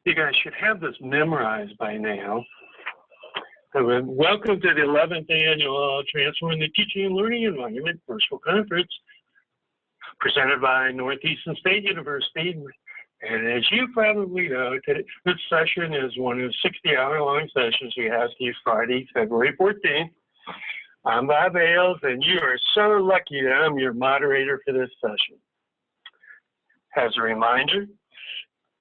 You guys should have this memorized by now. Welcome to the 11th annual Transforming the Teaching and Learning Environment Virtual Conference, presented by Northeastern State University. And as you probably know, this session is one of 60-hour-long sessions we have each Friday, February 14th. I'm Bob Ailes, and you are so lucky that I'm your moderator for this session. As a reminder,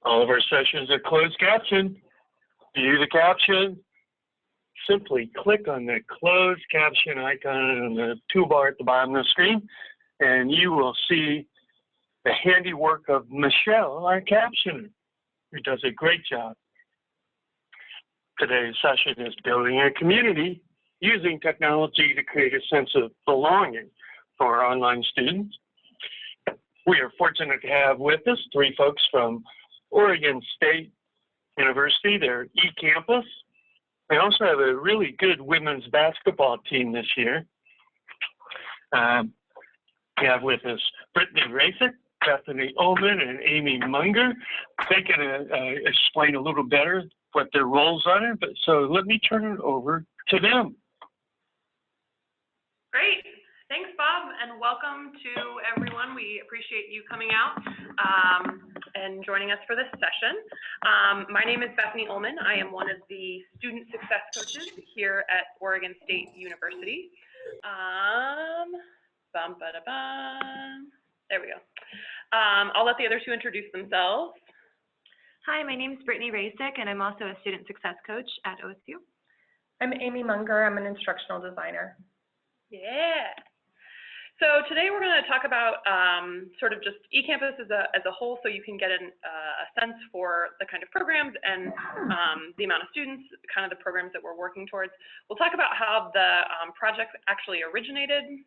all of our sessions are closed caption. View the caption. Simply click on the closed caption icon on the toolbar at the bottom of the screen, and you will see the handiwork of Michelle, our captioner, who does a great job. Today's session is building a community using technology to create a sense of belonging for our online students. We are fortunate to have with us three folks from Oregon State University, their eCampus. We also have a really good women's basketball team this year. We have with us Brittany Rasick, Bethany Ullman, and Amy Munger. They can explain a little better what their roles are, but so let me turn it over to them. Great. Thanks, Bob, and welcome to everyone. We appreciate you coming out and joining us for this session. My name is Bethany Ullman. I am one of the student success coaches here at Oregon State University. There we go. I'll let the other two introduce themselves. Hi, my name is Brittany Rasick, and I'm also a student success coach at OSU. I'm Amy Munger. I'm an instructional designer. Yeah. So today we're going to talk about sort of just eCampus as a whole, so you can get a sense for the kind of programs and the amount of students, kind of the programs that we're working towards. We'll talk about how the project actually originated,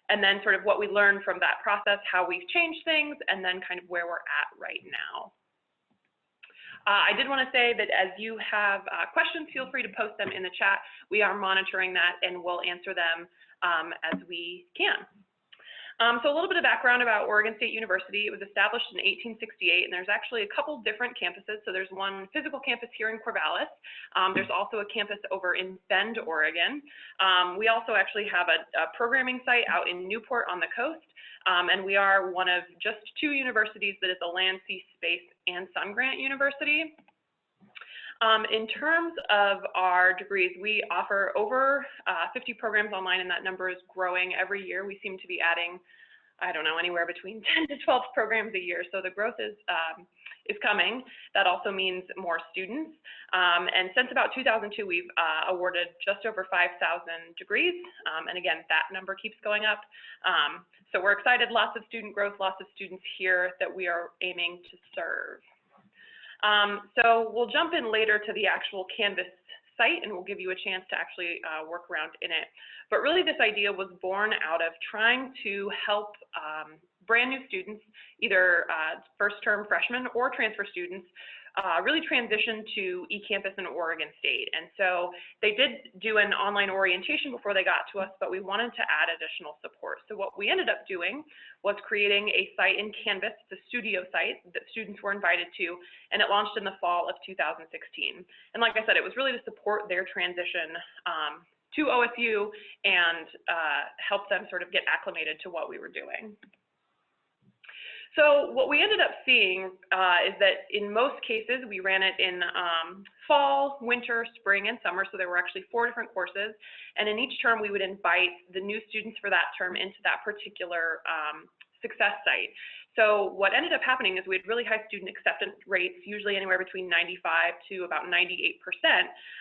and then sort of what we learned from that process, how we've changed things, and then kind of where we're at right now. I did want to say that as you have questions, feel free to post them in the chat. We are monitoring that, and we'll answer them as we can. So a little bit of background about Oregon State University. It was established in 1868, and there's actually a couple different campuses. So there's one physical campus here in Corvallis. There's also a campus over in Bend, Oregon. We also actually have a programming site out in Newport on the coast, and we are one of just two universities that is a land, sea, space, and Sun Grant University. In terms of our degrees, we offer over 50 programs online, and that number is growing every year. We seem to be adding, I don't know, anywhere between 10 to 12 programs a year. So the growth is coming. That also means more students. And since about 2002, we've awarded just over 5,000 degrees. And again, that number keeps going up. So we're excited, lots of student growth, lots of students here that we are aiming to serve. So we'll jump in later to the actual Canvas site, and we'll give you a chance to actually work around in it. But really this idea was born out of trying to help brand new students, either first term freshmen or transfer students, really transition to eCampus in Oregon State. And so they did do an online orientation before they got to us, but we wanted to add additional support. So what we ended up doing was creating a site in Canvas, the studio site that students were invited to, and it launched in the fall of 2016. And like I said, it was really to support their transition to OSU and help them sort of get acclimated to what we were doing. So what we ended up seeing is that in most cases, we ran it in fall, winter, spring, and summer. So there were actually 4 different courses. And in each term, we would invite the new students for that term into that particular success site. So what ended up happening is we had really high student acceptance rates, usually anywhere between 95 to about 98%.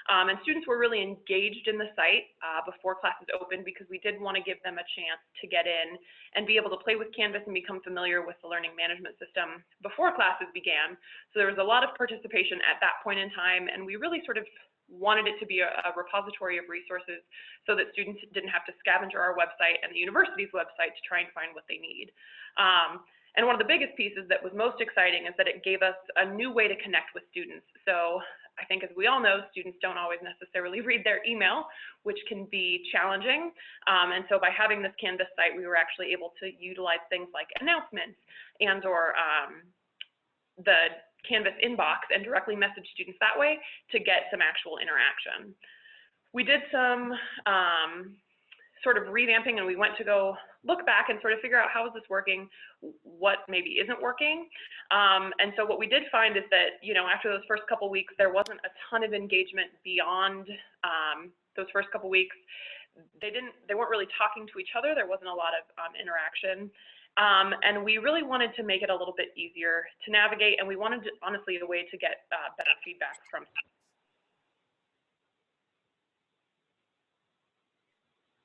And students were really engaged in the site before classes opened, because we did want to give them a chance to get in and be able to play with Canvas and become familiar with the learning management system before classes began. So there was a lot of participation at that point in time, and we really sort of wanted it to be a repository of resources so that students didn't have to scavenge our website and the university's website to try and find what they need. And one of the biggest pieces that was most exciting is that it gave us a new way to connect with students. So I think, as we all know, students don't always necessarily read their email, which can be challenging. And so by having this Canvas site, we were actually able to utilize things like announcements and or the Canvas inbox and directly message students that way to get some actual interaction. We did some sort of revamping, and we went to go look back and sort of figure out how is this working, what maybe isn't working. And so what we did find is that, you know, after those first couple weeks, there wasn't a ton of engagement beyond those first couple weeks. They weren't really talking to each other. There wasn't a lot of interaction. And we really wanted to make it a little bit easier to navigate, and we wanted to, honestly, a way to get better feedback from students.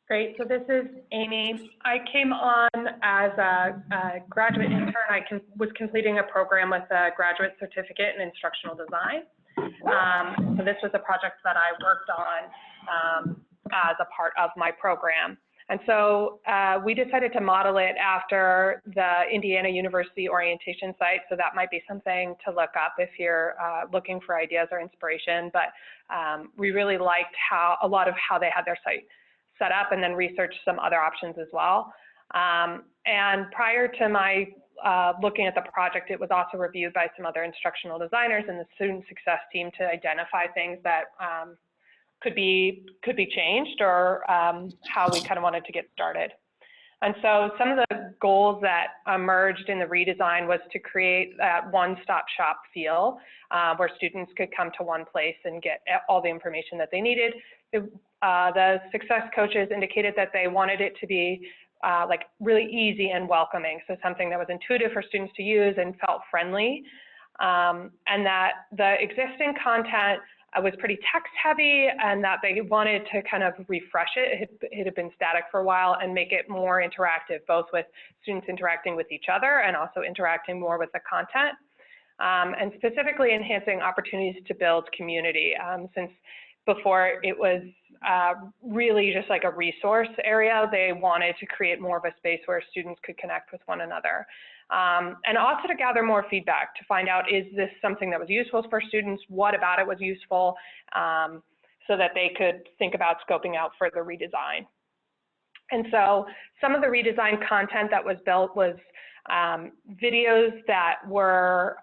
Great, so this is Amy. I came on as a graduate intern. I was completing a program with a graduate certificate in instructional design. So this was a project that I worked on as a part of my program. And so we decided to model it after the Indiana University orientation site. So that might be something to look up if you're looking for ideas or inspiration. But we really liked a lot of how they had their site set up, and then researched some other options as well. And prior to my looking at the project, it was also reviewed by some other instructional designers and the student success team to identify things that could be changed, or how we kind of wanted to get started. And so some of the goals that emerged in the redesign was to create that one-stop shop feel where students could come to one place and get all the information that they needed. The success coaches indicated that they wanted it to be like really easy and welcoming, so something that was intuitive for students to use and felt friendly, and that the existing content was pretty text heavy, and that they wanted to kind of refresh it. It had been static for a while, and make it more interactive, both with students interacting with each other and also interacting more with the content, and specifically enhancing opportunities to build community, since before it was really just like a resource area. They wanted to create more of a space where students could connect with one another. And also to gather more feedback to find out, is this something that was useful for students? What about it was useful? So that they could think about scoping out further redesign. And so some of the redesigned content that was built was videos that were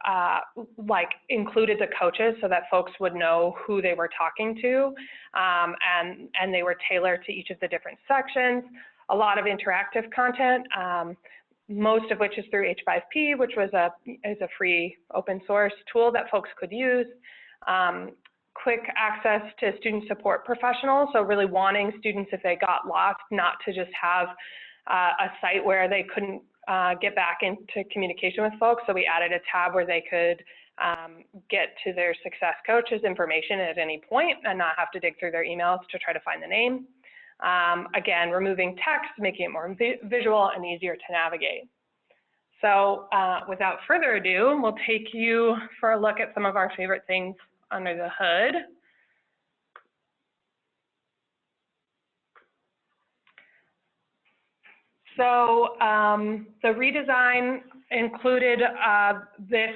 like included the coaches so that folks would know who they were talking to, and they were tailored to each of the different sections. A lot of interactive content, most of which is through H5P, which was a free open source tool that folks could use. Quick access to student support professionals, so really wanting students, if they got lost, not to just have a site where they couldn't get back into communication with folks. So we added a tab where they could get to their success coach's information at any point and not have to dig through their emails to try to find the name. Again, removing text, making it more visual and easier to navigate. So without further ado, we'll take you for a look at some of our favorite things under the hood. So the redesign included this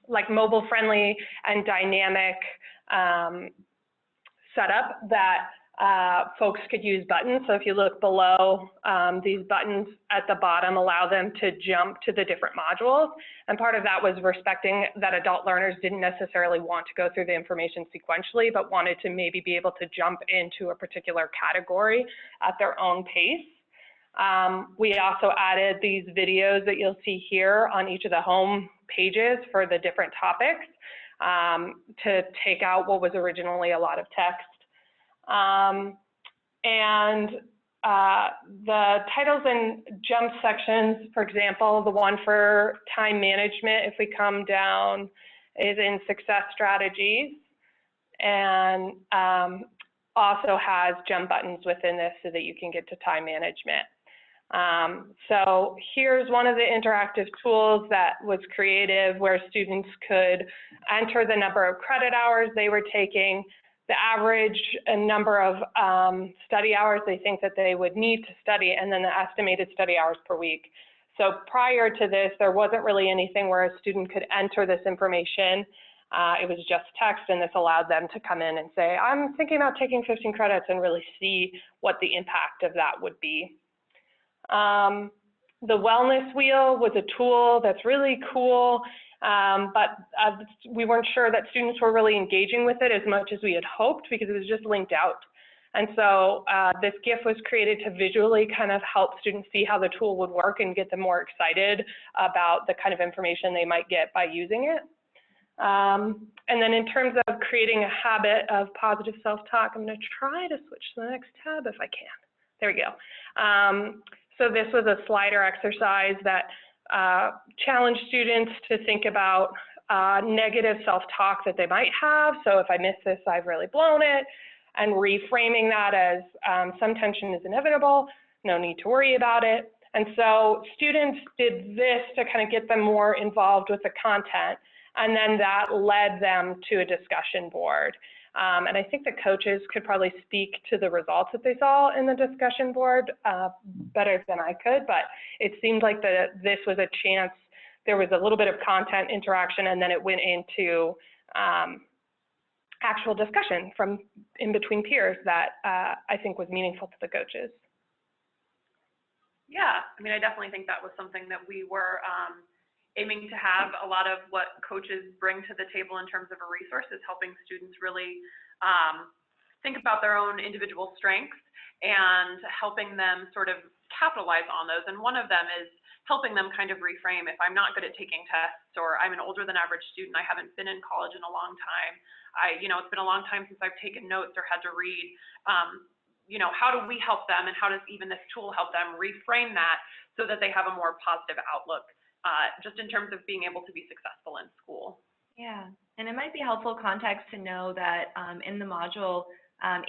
like mobile friendly and dynamic setup that folks could use buttons. So if you look below, these buttons at the bottom allow them to jump to the different modules. And part of that was respecting that adult learners didn't necessarily want to go through the information sequentially, but wanted to maybe be able to jump into a particular category at their own pace. We also added these videos that you'll see here on each of the home pages for the different topics to take out what was originally a lot of text. And the titles and jump sections, for example, the one for time management, if we come down, is in success strategies, and also has jump buttons within this so that you can get to time management. So here's one of the interactive tools that was creative, where students could enter the number of credit hours they were taking, the average number of study hours they think that they would need to study, and then the estimated study hours per week. So prior to this, there wasn't really anything where a student could enter this information. It was just text, and this allowed them to come in and say, I'm thinking about taking 15 credits, and really see what the impact of that would be. The wellness wheel was a tool that's really cool. But we weren't sure that students were really engaging with it as much as we had hoped because it was just linked out. And so this GIF was created to visually kind of help students see how the tool would work and get them more excited about the kind of information they might get by using it. And then in terms of creating a habit of positive self-talk, I'm going to try to switch to the next tab if I can. There we go. So this was a slider exercise that challenged students to think about negative self-talk that they might have. So if I miss this, I've really blown it. And reframing that as some tension is inevitable, no need to worry about it. And so students did this to kind of get them more involved with the content, and then that led them to a discussion board. And I think the coaches could probably speak to the results that they saw in the discussion board better than I could, but it seemed like this was a chance. There was a little bit of content interaction, and then it went into actual discussion from in between peers that I think was meaningful to the coaches. Yeah, I mean, I definitely think that was something that we were aiming to have. A lot of what coaches bring to the table in terms of a resource is helping students really think about their own individual strengths and helping them sort of capitalize on those. And one of them is helping them kind of reframe, if I'm not good at taking tests, or I'm an older than average student, I haven't been in college in a long time, it's been a long time since I've taken notes or had to read, how do we help them, and how does even this tool help them reframe that so that they have a more positive outlook, just in terms of being able to be successful in school. Yeah, and it might be helpful context to know that in the module,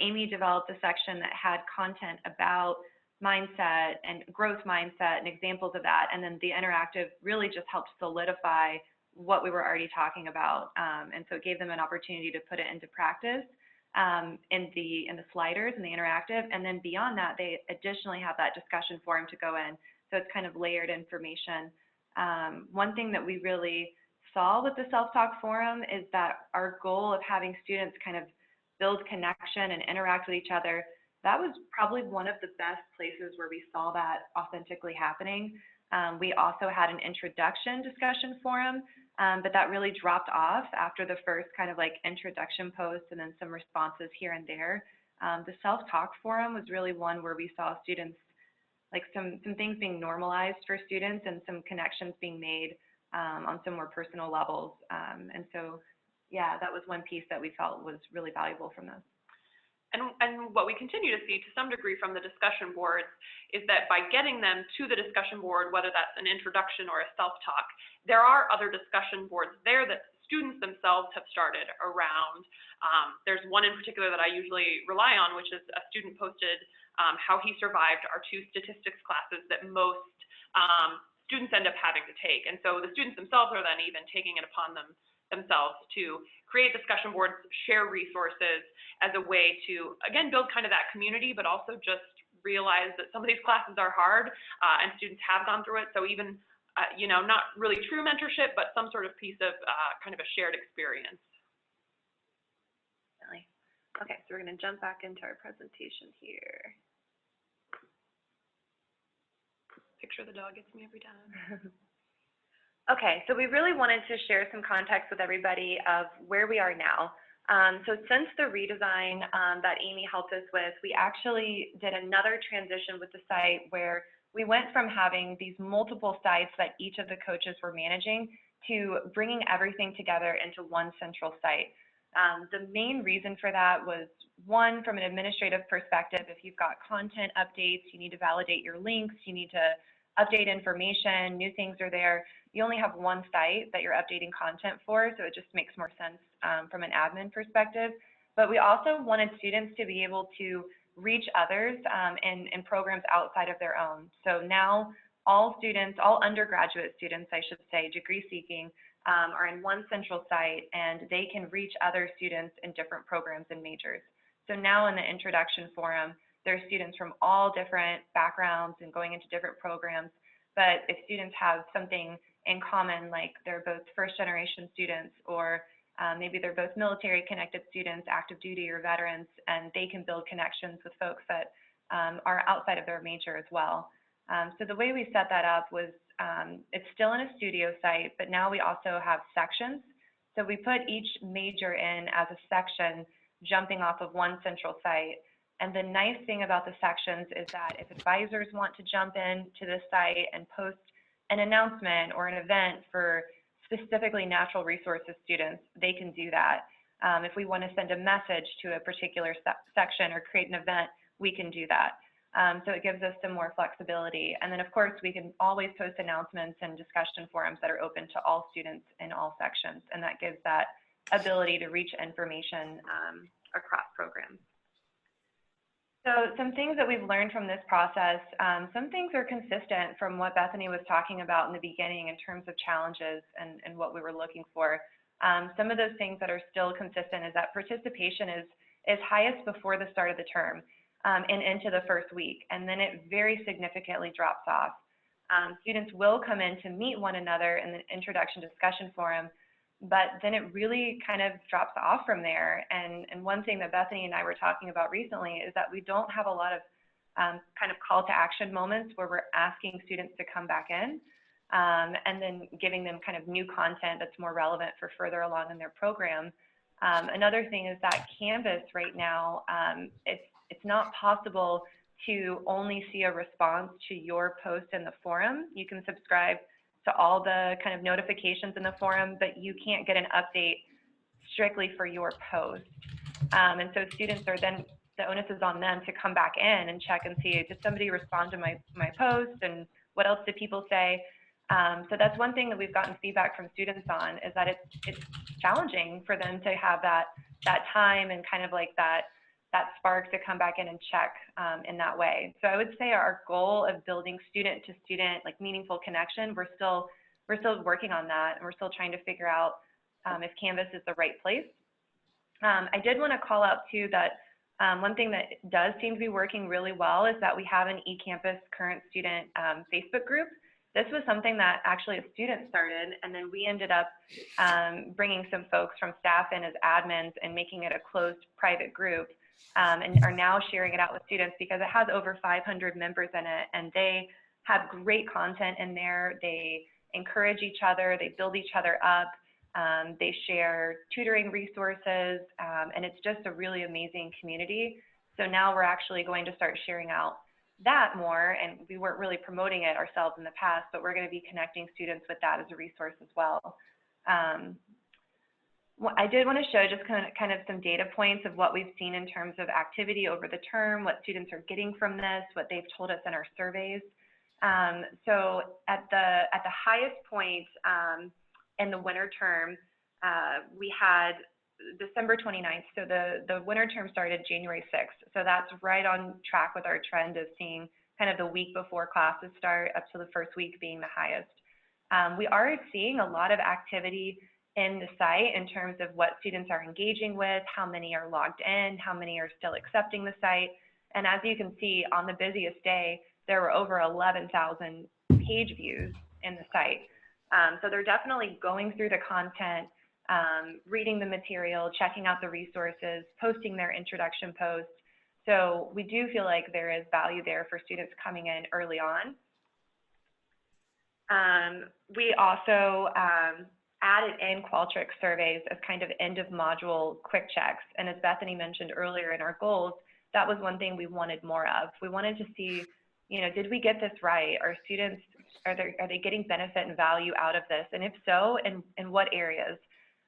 Amy developed a section that had content about mindset and growth mindset and examples of that, and then the interactive really just helped solidify what we were already talking about, and so it gave them an opportunity to put it into practice in the sliders and the interactive, and then beyond that they additionally have that discussion forum to go in, so it's kind of layered information. One thing that we really saw with the self-talk forum is that our goal of having students kind of build connection and interact with each other, that was probably one of the best places where we saw that authentically happening. We also had an introduction discussion forum, but that really dropped off after the first kind of like introduction post and then some responses here and there. The self-talk forum was really one where we saw students, like some things being normalized for students and some connections being made on some more personal levels. And so, yeah, that was one piece that we felt was really valuable from this. And what we continue to see to some degree from the discussion boards is that by getting them to the discussion board, whether that's an introduction or a self-talk, there are other discussion boards there that students themselves have started around. There's one in particular that I usually rely on, which is a student posted how he survived our 2 statistics classes that most students end up having to take. And so the students themselves are then even taking it upon themselves to create discussion boards, share resources as a way to, again, build kind of that community, but also just realize that some of these classes are hard and students have gone through it. So even, not really true mentorship, but some sort of piece of kind of a shared experience. Okay, so we're going to jump back into our presentation here. Picture the dog gets me every time. Okay, so we really wanted to share some context with everybody of where we are now. So since the redesign that Amy helped us with, we actually did another transition with the site where we went from having these multiple sites that each of the coaches were managing to bringing everything together into one central site. The main reason for that was, one, from an administrative perspective, if you've got content updates, you need to validate your links, you need to update information, new things are there. You only have one site that you're updating content for, so it just makes more sense from an admin perspective. But we also wanted students to be able to reach others in programs outside of their own. So now all students, all undergraduate students, I should say, degree seeking, are in one central site, and they can reach other students in different programs and majors. So now in the introduction forum, there are students from all different backgrounds and going into different programs. But if students have something in common, like they're both first-generation students, or maybe they're both military-connected students, active duty or veterans, and they can build connections with folks that are outside of their major as well. So the way we set that up was, it's still in a studio site, but now we also have sections. So we put each major in as a section, jumping off of one central site. And the nice thing about the sections is that if advisors want to jump in to this site and post an announcement or an event for specifically natural resources students, they can do that. If we want to send a message to a particular section or create an event, we can do that. So it gives us some more flexibility. And then of course, we can always post announcements and discussion forums that are open to all students in all sections. And that gives that ability to reach information across programs. So some things that we've learned from this process, some things are consistent from what Bethany was talking about in the beginning in terms of challenges and what we were looking for. Some of those things that are still consistent is that participation is highest before the start of the term and into the first week, and then it very significantly drops off. Students will come in to meet one another in the introduction discussion forum, but then it really kind of drops off from there. And one thing that Bethany and I were talking about recently is that we don't have a lot of kind of call to action moments where we're asking students to come back in and then giving them kind of new content that's more relevant for further along in their program. Another thing is that Canvas right now, it's not possible to only see a response to your post in the forum. You can subscribe to all the kind of notifications in the forum, but you can't get an update strictly for your post. And so students are then, the onus is on them to come back in and check and see, did somebody respond to my post, and what else did people say? So that's one thing that we've gotten feedback from students on, is that it's challenging for them to have that time and kind of like that spark to come back in and check in that way. So I would say our goal of building student to student, like meaningful connection, we're still working on that, and we're still trying to figure out if Canvas is the right place. I did want to call out too that one thing that does seem to be working really well is that we have an eCampus current student Facebook group. This was something that actually a student started, and then we ended up bringing some folks from staff in as admins and making it a closed private group. And are now sharing it out with students because it has over 500 members in it, and they have great content in there. They encourage each other, they build each other up, they share tutoring resources, and it's just a really amazing community. So now we're actually going to start sharing out that more, and we weren't really promoting it ourselves in the past, but we're going to be connecting students with that as a resource as well. I did want to show just kind of some data points of what we've seen in terms of activity over the term, what students are getting from this, what they've told us in our surveys. So at the highest point in the winter term, we had December 29th. So the winter term started January 6th. So that's right on track with our trend of seeing kind of the week before classes start up to the first week being the highest. We are seeing a lot of activity in the site in terms of what students are engaging with, how many are logged in, how many are still accepting the site. And as you can see, on the busiest day, there were over 11,000 page views in the site. So they're definitely going through the content, reading the material, checking out the resources, posting their introduction posts. So we do feel like there is value there for students coming in early on. We also added in Qualtrics surveys as kind of end of module quick checks. And as Bethany mentioned earlier in our goals, that was one thing we wanted more of. We wanted to see, you know, did we get this right? Are students, are they getting benefit and value out of this? And if so, in what areas?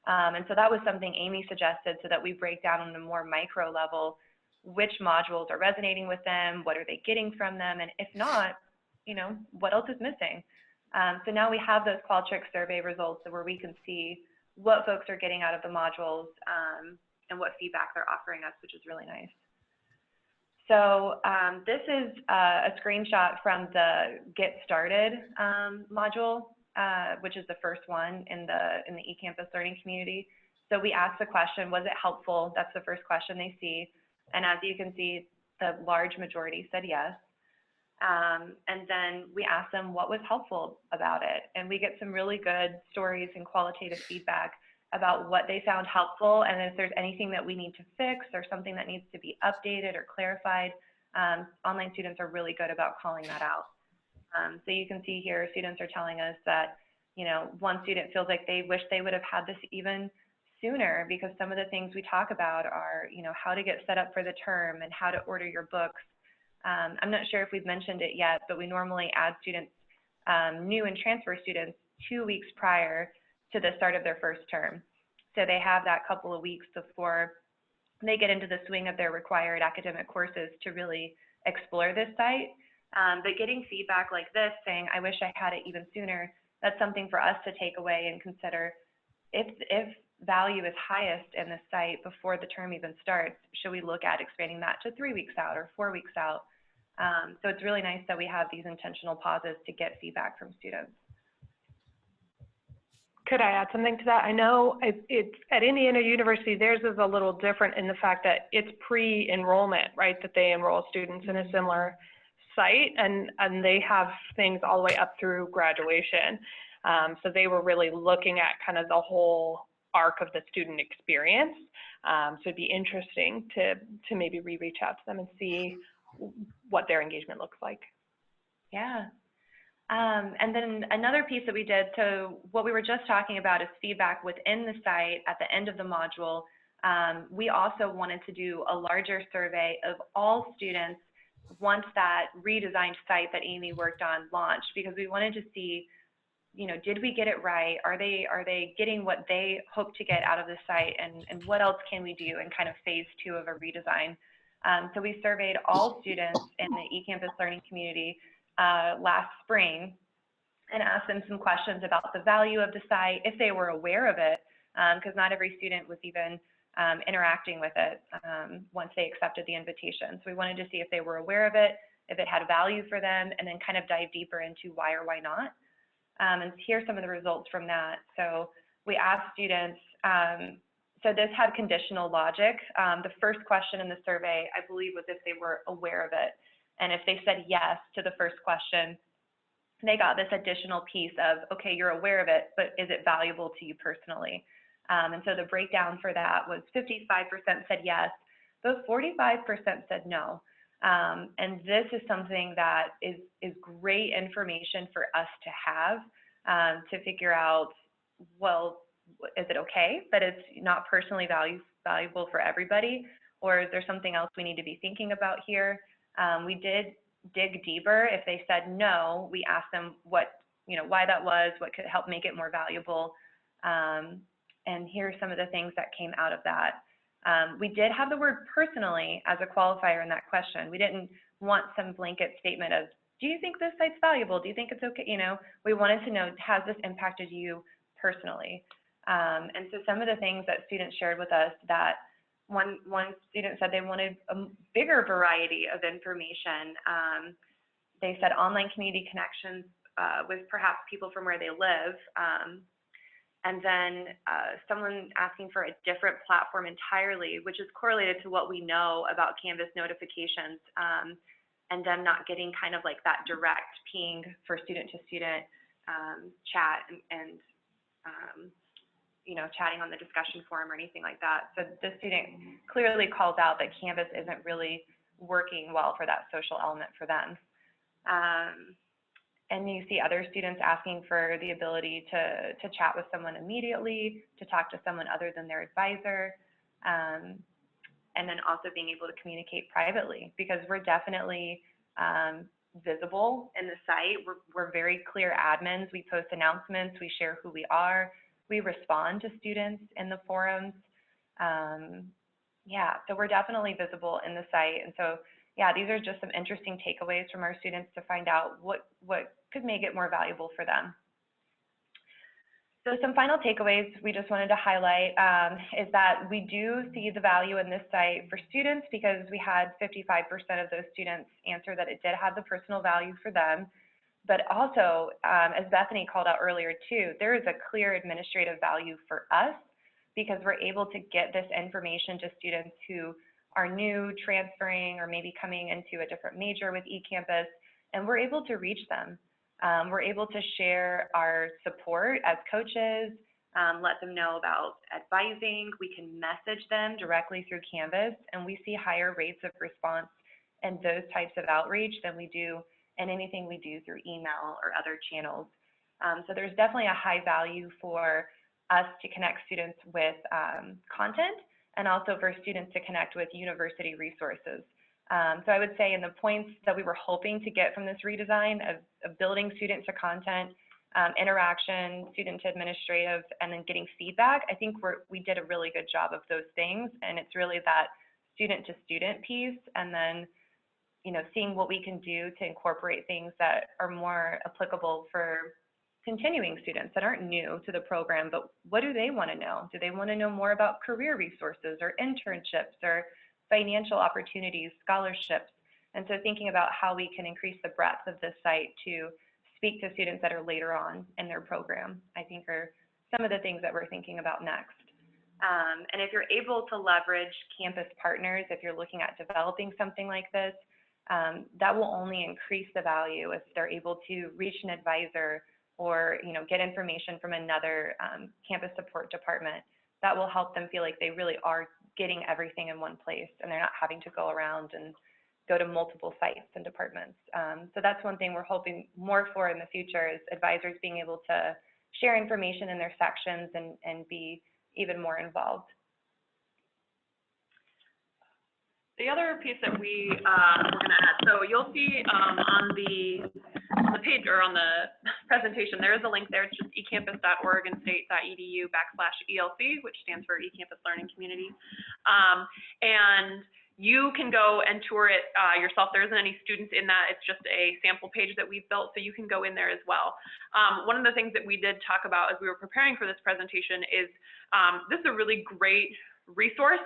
And so that was something Amy suggested, so that we break down on a more micro level, which modules are resonating with them, what are they getting from them? And if not, you know, what else is missing? So now we have those Qualtrics survey results where we can see what folks are getting out of the modules and what feedback they're offering us, which is really nice. So this is a screenshot from the Get Started module, which is the first one in the eCampus learning community. So we asked the question, was it helpful? That's the first question they see. And as you can see, the large majority said yes. And then we ask them what was helpful about it. And we get some really good stories and qualitative feedback about what they found helpful, and if there's anything that we need to fix or something that needs to be updated or clarified. Online students are really good about calling that out. So you can see here, students are telling us that, you know, one student feels like they wish they would have had this even sooner, because some of the things we talk about are, you know, how to get set up for the term and how to order your books. I'm not sure if we've mentioned it yet, but we normally add students, new and transfer students, 2 weeks prior to the start of their first term. So they have that couple of weeks before they get into the swing of their required academic courses to really explore this site. But getting feedback like this saying, I wish I had it even sooner, that's something for us to take away and consider. If value is highest in the site before the term even starts, should we look at expanding that to 3 weeks out or 4 weeks out? So it's really nice that we have these intentional pauses to get feedback from students. Could I add something to that? I know it's at Indiana University, theirs is a little different in the fact that it's pre-enrollment, right? That they enroll students in a similar site, and they have things all the way up through graduation. So they were really looking at kind of the whole arc of the student experience. So it'd be interesting to maybe reach out to them and see what their engagement looks like. Yeah. And then another piece that we did, so what we were just talking about is feedback within the site at the end of the module. We also wanted to do a larger survey of all students once that redesigned site that Amy worked on launched, because we wanted to see, you know, did we get it right? Are they getting what they hope to get out of the site, and what else can we do in kind of phase 2 of a redesign? So we surveyed all students in the eCampus learning community last spring and asked them some questions about the value of the site, if they were aware of it, because not every student was even interacting with it once they accepted the invitation. So we wanted to see if they were aware of it, if it had value for them, and then kind of dive deeper into why or why not. And here's some of the results from that. So we asked students, so this had conditional logic. The first question in the survey, I believe, was if they were aware of it. And if they said yes to the first question, they got this additional piece of, okay, you're aware of it, but is it valuable to you personally? And so the breakdown for that was 55% said yes, but 45% said no. And this is something that is great information for us to have to figure out, well, is it okay that it's not personally valuable for everybody, or is there something else we need to be thinking about here? We did dig deeper. If they said no, we asked them what, you know, why that was, what could help make it more valuable. And here are some of the things that came out of that. We did have the word personally as a qualifier in that question. We didn't want some blanket statement of, do you think this site's valuable? Do you think it's okay? You know, we wanted to know, has this impacted you personally? And so some of the things that students shared with us, that one student said they wanted a bigger variety of information. They said online community connections with perhaps people from where they live. And then someone asking for a different platform entirely, which is correlated to what we know about Canvas notifications, and them not getting kind of like that direct ping for student-to-student chat and you know, chatting on the discussion forum or anything like that. So the student clearly calls out that Canvas isn't really working well for that social element for them. And you see other students asking for the ability to chat with someone immediately, to talk to someone other than their advisor, and then also being able to communicate privately, because we're definitely visible in the site. We're very clear admins. We post announcements, we share who we are, we respond to students in the forums. Yeah, so we're definitely visible in the site. And so, yeah, these are just some interesting takeaways from our students to find out what could make it more valuable for them. So some final takeaways we just wanted to highlight is that we do see the value in this site for students, because we had 55% of those students answer that it did have the personal value for them. But also, as Bethany called out earlier too, there is a clear administrative value for us, because we're able to get this information to students who are new, transferring, or maybe coming into a different major with eCampus, and we're able to reach them. We're able to share our support as coaches, let them know about advising. We can message them directly through Canvas, and we see higher rates of response in those types of outreach than we do and anything we do through email or other channels. So there's definitely a high value for us to connect students with content, and also for students to connect with university resources. So I would say in the points that we were hoping to get from this redesign of building student to content, interaction, student to administrative, and then getting feedback, I think we did a really good job of those things. And it's really that student to student piece, and then, you know, seeing what we can do to incorporate things that are more applicable for continuing students that aren't new to the program, but what do they want to know? Do they want to know more about career resources or internships or financial opportunities, scholarships? And so thinking about how we can increase the breadth of this site to speak to students that are later on in their program, I think are some of the things that we're thinking about next. And if you're able to leverage campus partners, if you're looking at developing something like this, that will only increase the value if they're able to reach an advisor or, you know, get information from another campus support department. That will help them feel like they really are getting everything in one place, and they're not having to go around and go to multiple sites and departments. So that's one thing we're hoping more for in the future, is advisors being able to share information in their sections and be even more involved. The other piece that we're going to add, so you'll see on the page or on the presentation, there is a link there. It's just ecampus.oregonstate.edu/ELC, which stands for eCampus Learning Community. And you can go and tour it yourself. There isn't any students in that. It's just a sample page that we've built, so you can go in there as well. One of the things that we did talk about as we were preparing for this presentation is this is a really great resource.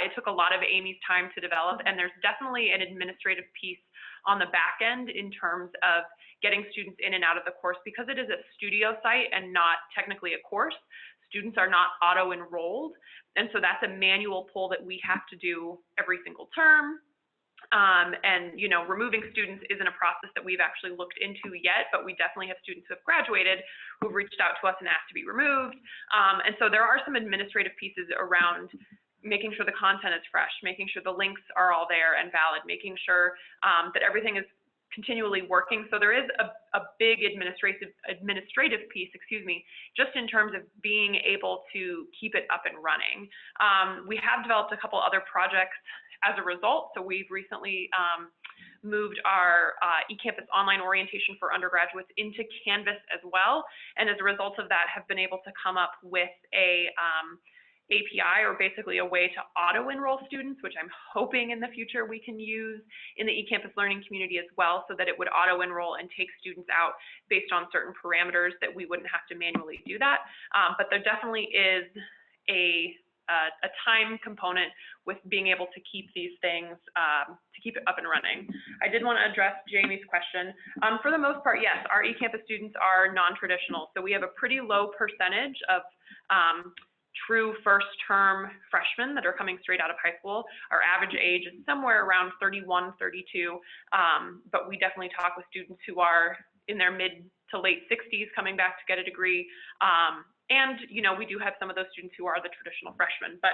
It took a lot of Amy's time to develop, and there's definitely an administrative piece on the back end in terms of getting students in and out of the course. Because it is a studio site and not technically a course, students are not auto-enrolled, and so that's a manual pull that we have to do every single term. And, you know, removing students isn't a process that we've actually looked into yet, but we definitely have students who have graduated who've reached out to us and asked to be removed. And so there are some administrative pieces around making sure the content is fresh, making sure the links are all there and valid, making sure that everything is continually working. So there is a big administrative piece, just in terms of being able to keep it up and running. We have developed a couple other projects as a result. So we've recently moved our eCampus online orientation for undergraduates into Canvas as well. And as a result of that, have been able to come up with a API, or basically a way to auto-enroll students, which I'm hoping in the future we can use in the eCampus Learning Community as well, so that it would auto-enroll and take students out based on certain parameters that we wouldn't have to manually do that. But there definitely is a time component with being able to keep these things, to keep it up and running. I did want to address Jamie's question. For the most part, yes, our eCampus students are non-traditional. So we have a pretty low percentage of true first-term freshmen that are coming straight out of high school. Our average age is somewhere around 31, 32, but we definitely talk with students who are in their mid to late 60s coming back to get a degree. And, you know, we do have some of those students who are the traditional freshmen, but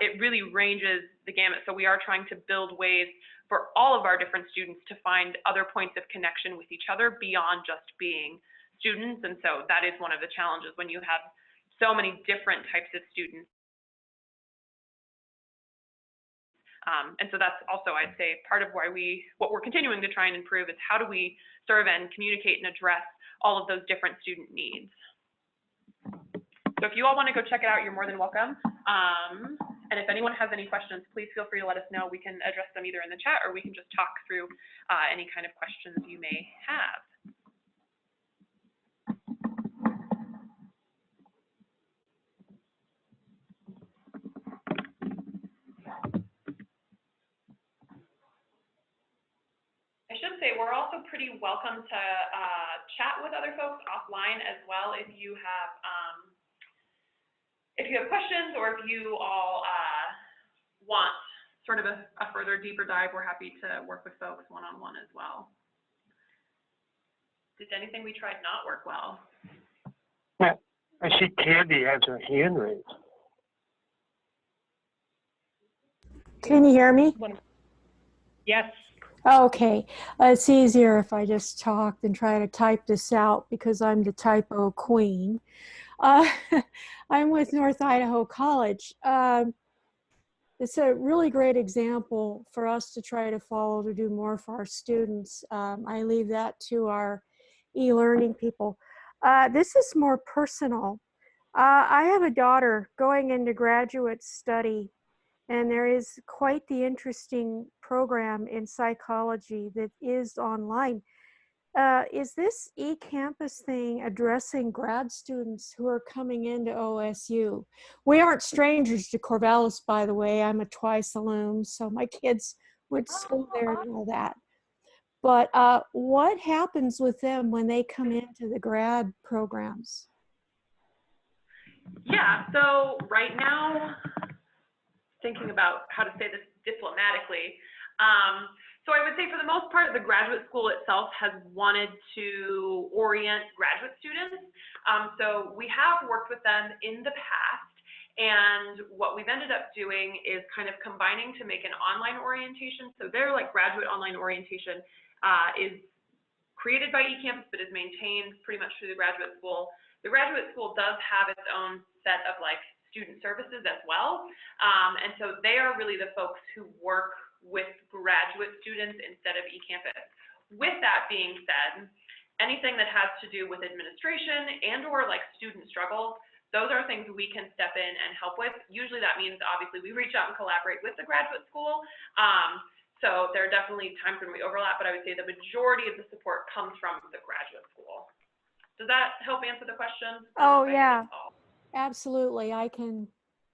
it really ranges the gamut. So we are trying to build ways for all of our different students to find other points of connection with each other beyond just being students. And so that is one of the challenges when you have so many different types of students. And so that's also, I'd say, part of why what we're continuing to try and improve is how do we serve and communicate and address all of those different student needs. So if you all want to go check it out, you're more than welcome. And if anyone has any questions, please feel free to let us know. We can address them either in the chat, or we can just talk through any kind of questions you may have. I should say we're also pretty welcome to chat with other folks offline as well if you have questions, or if you all want sort of a further deeper dive. We're happy to work with folks one-on-one as well. Did anything we tried not work well? Yeah, I see Candy has her hand raised. Can you hear me? Yes. Okay, it's easier if I just talk than try to type this out because I'm the typo queen. Uh, I'm with North Idaho College. It's a really great example for us to try to follow to do more for our students. I leave that to our e-learning people. This is more personal. I have a daughter going into graduate study, and there is quite the interesting program in psychology that is online. Is this eCampus thing addressing grad students who are coming into OSU? We aren't strangers to Corvallis, by the way. I'm a twice alum, so my kids went to school there and all that. But what happens with them when they come into the grad programs? Yeah, so right now, thinking about how to say this diplomatically, so I would say for the most part, the graduate school itself has wanted to orient graduate students. So we have worked with them in the past, and what we've ended up doing is kind of combining to make an online orientation. So their like graduate online orientation is created by eCampus, but is maintained pretty much through the graduate school. The graduate school does have its own set of like student services as well. And so they are really the folks who work with graduate students instead of eCampus. With that being said, anything that has to do with administration and or like student struggles, those are things we can step in and help with. Usually that means obviously we reach out and collaborate with the graduate school. So there are definitely times when we overlap, but I would say the majority of the support comes from the graduate school. Does that help answer the question? Oh, yeah, absolutely. I can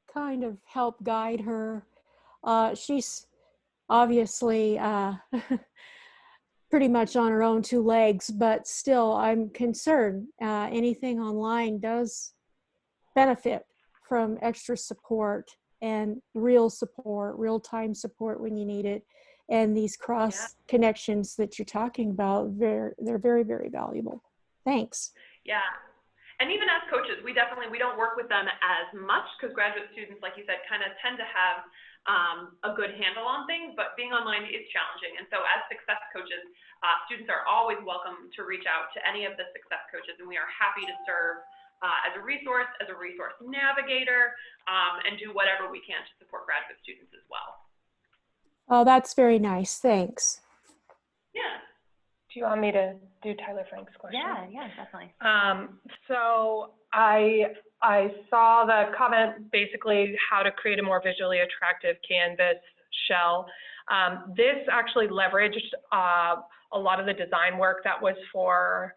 kind of help guide her. She's obviously pretty much on her own two legs, but still I'm concerned. Anything online does benefit from extra support and real support, real-time support when you need it. And these cross connections that you're talking about, they're very, very valuable. Thanks. Yeah. And even as coaches, we don't work with them as much because graduate students, like you said, kind of tend to have a good handle on things, but being online is challenging. And so as success coaches, students are always welcome to reach out to any of the success coaches, and we are happy to serve as a resource navigator, and do whatever we can to support graduate students as well. Oh, that's very nice. Thanks. Yeah. Do you want me to do Tyler Frank's question? Yeah, definitely. So I saw the comment, basically how to create a more visually attractive Canvas shell. This actually leveraged a lot of the design work that was for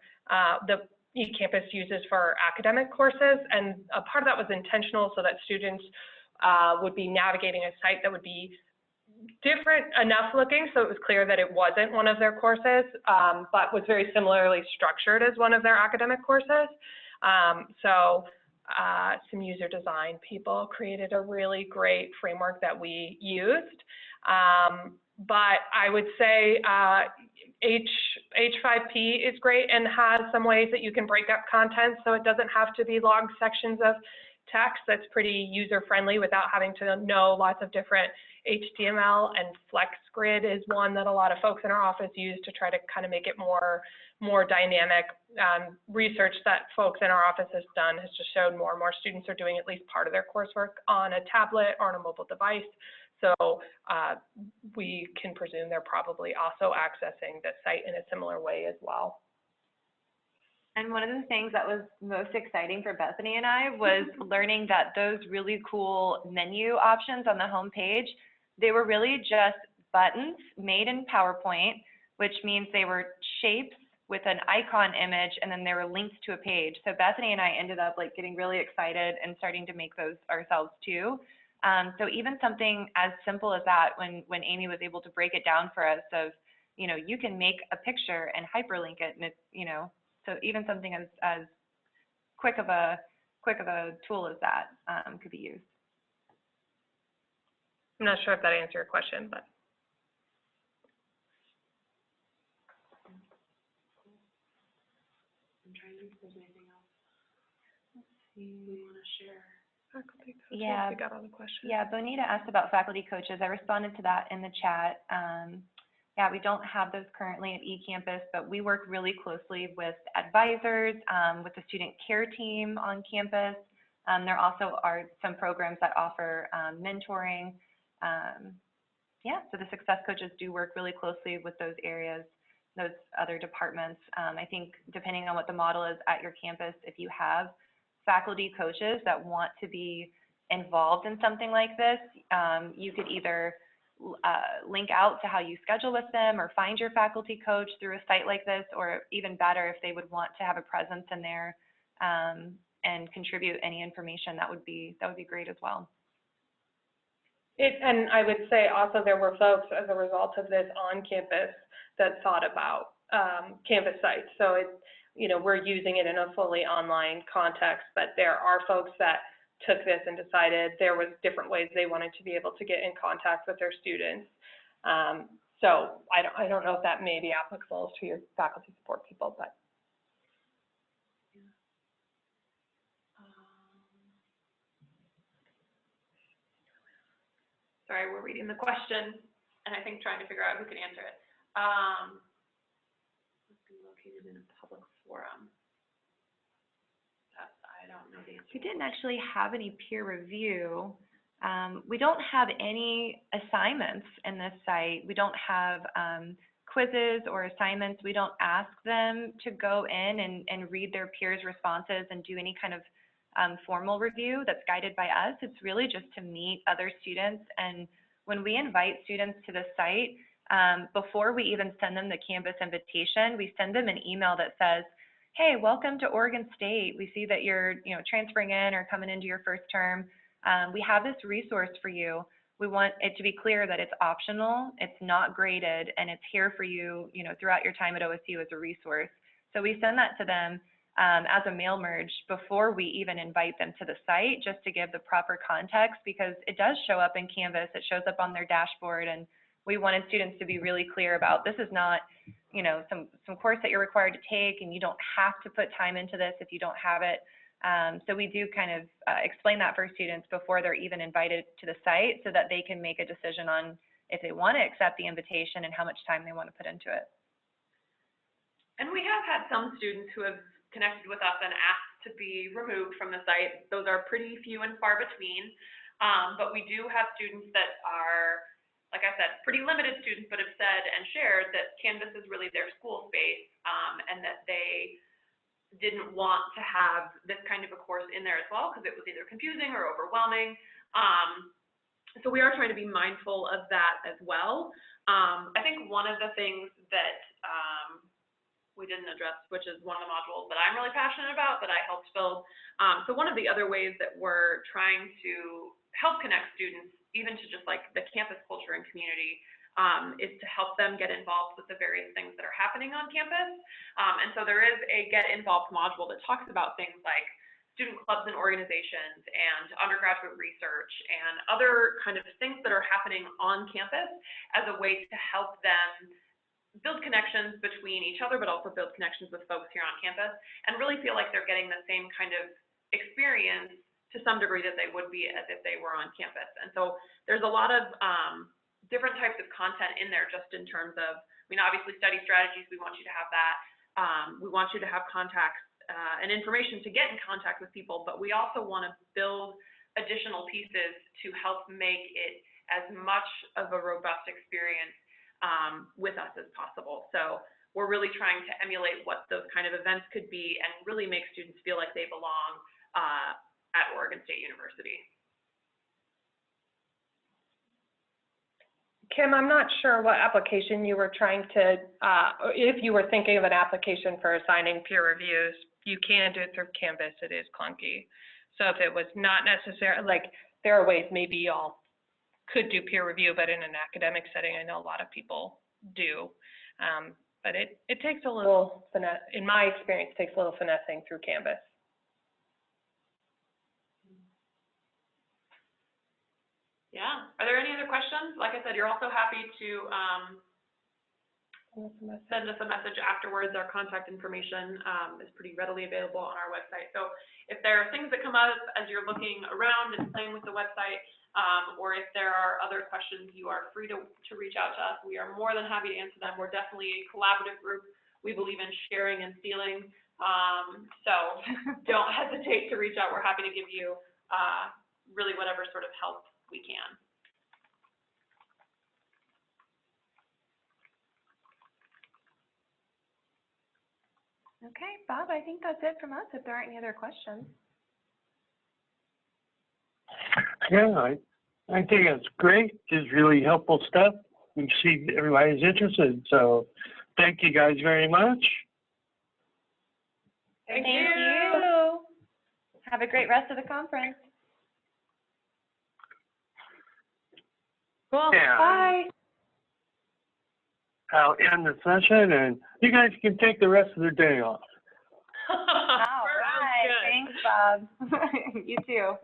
the eCampus uses for academic courses, and a part of that was intentional so that students would be navigating a site that would be different enough looking so it was clear that it wasn't one of their courses, but was very similarly structured as one of their academic courses. Some user design people created a really great framework that we used. But I would say H5P is great and has some ways that you can break up content so it doesn't have to be long sections of text. That's pretty user-friendly without having to know lots of different HTML, and FlexGrid is one that a lot of folks in our office use to try to kind of make it more dynamic. Research that folks in our office has done has just shown more and more students are doing at least part of their coursework on a tablet or on a mobile device. So we can presume they're probably also accessing the site in a similar way as well. And one of the things that was most exciting for Bethany and I was learning that those really cool menu options on the home page, they were really just buttons made in PowerPoint, which means they were shapes with an icon image, and then there were links to a page. So Bethany and I ended up like getting really excited and starting to make those ourselves too. So even something as simple as that, when Amy was able to break it down for us of, you can make a picture and hyperlink it, and it's, so even something as quick of a tool as that could be used. I'm not sure if that answered your question, but. I'm trying to think if there's anything else. Let's see, we want to share. Faculty coaches, Yeah. we got all the questions. Yeah, Bonita asked about faculty coaches. I responded to that in the chat. Yeah, we don't have those currently at eCampus, but we work really closely with advisors, with the student care team on campus. There also are some programs that offer mentoring. Yeah, so the success coaches do work really closely with those areas, those other departments. I think depending on what the model is at your campus, if you have faculty coaches that want to be involved in something like this, you could either link out to how you schedule with them or find your faculty coach through a site like this, or even better, if they would want to have a presence in there and contribute any information, that would be great as well. And I would say also there were folks as a result of this on campus that thought about campus sites. So we're using it in a fully online context, but there are folks that took this and decided there was different ways they wanted to be able to get in contact with their students. So I don't know if that may be applicable to your faculty support people, but. Sorry, we're reading the question, and I think trying to figure out who can answer it. Must be located in a public forum. I don't know the answer. We didn't actually have any peer review. We don't have any assignments in this site. We don't have quizzes or assignments. We don't ask them to go in and read their peers' responses and do any kind of formal review that's guided by us. It's really just to meet other students. And when we invite students to the site, before we even send them the campus invitation, we send them an email that says, hey, welcome to Oregon State. We see that you're transferring in or coming into your first term. We have this resource for you. We want it to be clear that it's optional, it's not graded, and it's here for you, throughout your time at OSU as a resource. So we send that to them as a mail merge before we even invite them to the site, just to give the proper context, because it does show up in Canvas, it shows up on their dashboard, and we wanted students to be really clear about this is not, some course that you're required to take, and you don't have to put time into this if you don't have it. So we do kind of explain that for students before they're even invited to the site, so that they can make a decision on if they want to accept the invitation and how much time they want to put into it. And we have had some students who have connected with us and asked to be removed from the site. Those are pretty few and far between, but we do have students that are, like I said, pretty limited students, but have said and shared that Canvas is really their school space, and that they didn't want to have this kind of a course in there as well, because it was either confusing or overwhelming. So we are trying to be mindful of that as well. I think one of the things that we didn't address, which is one of the modules that I'm really passionate about, that I helped build. So one of the other ways that we're trying to help connect students, even to just like the campus culture and community, is to help them get involved with the various things that are happening on campus. And so there is a Get Involved module that talks about things like student clubs and organizations and undergraduate research and other kind of things that are happening on campus as a way to help them build connections between each other, but also build connections with folks here on campus, and really feel like they're getting the same kind of experience to some degree that they would be as if they were on campus. And so there's a lot of different types of content in there, just in terms of, obviously study strategies, we want you to have that. We want you to have contacts and information to get in contact with people, but we also want to build additional pieces to help make it as much of a robust experience with us as possible. So we're really trying to emulate what those kind of events could be and really make students feel like they belong at Oregon State University. Kim, I'm not sure what application you were trying to, if you were thinking of an application for assigning peer reviews, you can do it through Canvas. It is clunky. So if it was not necessary, there are ways maybe y'all could do peer review, but in an academic setting, I know a lot of people do. But it takes a little finesse, in my experience, takes a little finessing through Canvas. Yeah. Are there any other questions? Like I said, you're also happy to send us a message afterwards. Our contact information is pretty readily available on our website. So if there are things that come up as you're looking around and playing with the website, or if there are other questions, you are free to reach out to us. We are more than happy to answer them. We're definitely a collaborative group. We believe in sharing and stealing. So don't hesitate to reach out. We're happy to give you really whatever sort of help we can. Okay, Bob, I think that's it from us if there aren't any other questions. Yeah, I think it's great. It's really helpful stuff. We see everybody's interested. So thank you guys very much. Thank you. Have a great rest of the conference. Cool. Yeah. Bye. I'll end the session and you guys can take the rest of the day off. All right. Thanks, Bob. You too.